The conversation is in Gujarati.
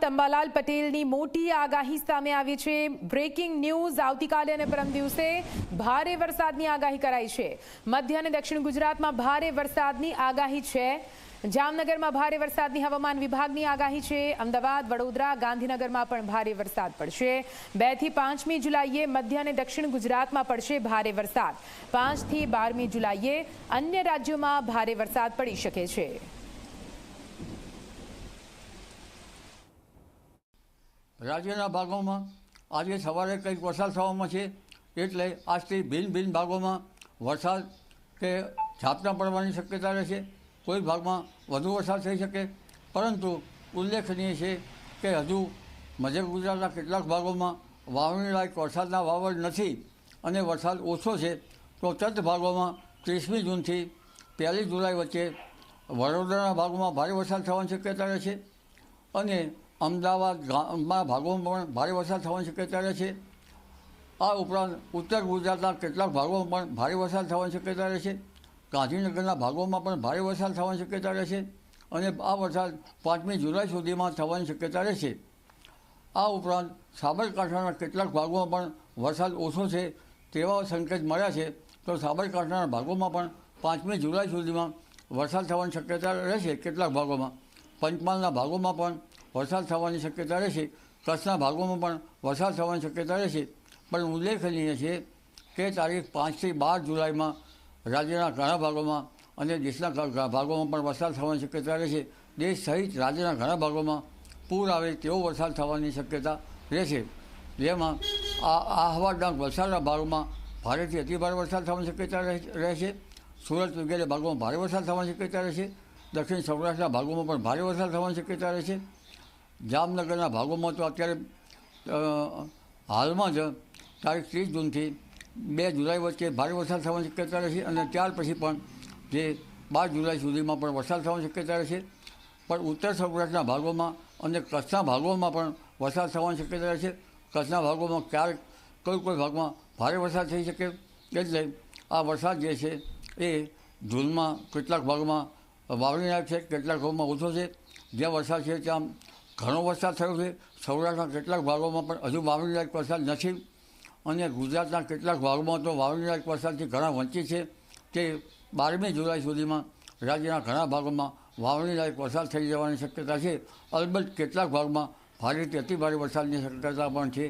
અંબાલાલ પટેલની મોટી આગાહી સામે આવી છે। બ્રેકિંગ ન્યૂઝ, આવતીકાલે અને પરમ દિવસે ભારે વરસાદની આગાહી કરાઈ છે। મધ્ય અને દક્ષિણ ગુજરાતમાં ભારે વરસાદની આગાહી છે। જામનગરમાં ભારે વરસાદની હવામાન વિભાગની આગાહી છે। અમદાવાદ, વડોદરા, ગાંધીનગરમાં પણ ભારે વરસાદ પડશે। 2 થી 5મી જુલાઈએ મધ્ય અને દક્ષિણ ગુજરાતમાં પડશે ભારે વરસાદ। 5 થી 12મી જુલાઈએ અન્ય રાજ્યોમાં ભારે વરસાદ પડી શકે છે। રાજ્યના ભાગોમાં આજે સવારે કંઈક વરસાદ થવામાં છે, એટલે આજથી ભિન્ન ભિન્ન ભાગોમાં વરસાદ કે ઝાપટા પડવાની શક્યતા રહેશે। કોઈ ભાગમાં વધુ વરસાદ થઈ શકે, પરંતુ ઉલ્લેખનીય છે કે હજુ મધ્ય ગુજરાતના કેટલાક ભાગોમાં વાવણી લાયક વરસાદના વાવડ નથી અને વરસાદ ઓછો છે। તો તટ ભાગોમાં 30મી જૂનથી 1 જુલાઈ વચ્ચે વડોદરાના ભાગોમાં ભારે વરસાદ થવાની શક્યતા રહેશે અને અમદાવાદમાં ભાગોમાં પણ ભારે વરસાદ થવાની શક્યતા રહેશે। આ ઉપરાંત ઉત્તર ગુજરાતના કેટલાક ભાગોમાં પણ ભારે વરસાદ થવાની શક્યતા રહેશે। ગાંધીનગરના ભાગોમાં પણ ભારે વરસાદ થવાની શક્યતા રહેશે અને આ વરસાદ 5મી જુલાઈ સુધીમાં થવાની શક્યતા રહેશે। આ ઉપરાંત સાબરકાંઠાના કેટલાક ભાગોમાં પણ વરસાદ ઓછો છે તેવા સંકેત મળ્યા છે, તો સાબરકાંઠાના ભાગોમાં પણ 5મી જુલાઈ સુધીમાં વરસાદ થવાની શક્યતા રહેશે। કેટલાક ભાગોમાં પંચમહાલના ભાગોમાં પણ વરસાદ થવાની શક્યતા રહેશે। કચ્છના ભાગોમાં પણ વરસાદ થવાની શક્યતા રહેશે। પણ ઉલ્લેખનીય છે કે તારીખ 5 થી 12 જુલાઈમાં રાજ્યના ઘણા ભાગોમાં અને દેશના ભાગોમાં પણ વરસાદ થવાની શક્યતા રહેશે। દેશ સહિત રાજ્યના ઘણા ભાગોમાં પૂર આવે તેવો વરસાદ થવાની શક્યતા રહેશે, જેમાં આહવાના વલસાડના ભાગોમાં ભારેથી અતિભારે વરસાદ થવાની શક્યતા રહેશે। સુરત વગેરે ભાગોમાં ભારે વરસાદ થવાની શક્યતા રહેશે। દક્ષિણ સૌરાષ્ટ્રના ભાગોમાં પણ ભારે વરસાદ થવાની શક્યતા રહેશે। જામનગરના ભાગોમાં તો અત્યારે હાલમાં જ તારીખ 30 જૂનથી 2 જુલાઈ વચ્ચે ભારે વરસાદ થવાની શક્યતા રહેશે અને ત્યાર પછી પણ જે 12 જુલાઈ સુધીમાં પણ વરસાદ થવાની શક્યતા રહેશે। પણ ઉત્તર સૌરાષ્ટ્રના ભાગોમાં અને કચ્છના ભાગોમાં પણ વરસાદ થવાની શક્યતા રહેશે। કચ્છના ભાગોમાં ક્યારેક કોઈ ભાગમાં ભારે વરસાદ થઈ શકે, એટલે આ વરસાદ જે છે એ જૂનમાં કેટલાક ભાગમાં વાવણી લાયક છે, કેટલાક ભાગમાં ઓછો છે। જ્યાં વરસાદ છે ત્યાં ઘણો વરસાદ થયો છે। સૌરાષ્ટ્રના કેટલાક ભાગોમાં પણ હજુ વાવણી લાયક વરસાદ નથી અને ગુજરાતના કેટલાક ભાગોમાં તો વાવણી લાયક વરસાદથી ઘણા વંચિત છે, તે 12મી જુલાઈ સુધીમાં રાજ્યના ઘણા ભાગોમાં વાવણી લાયક વરસાદ થઈ જવાની શક્યતા છે। અલબત્ત કેટલાક ભાગમાં ભારેથી અતિભારે વરસાદની શક્યતા પણ છે।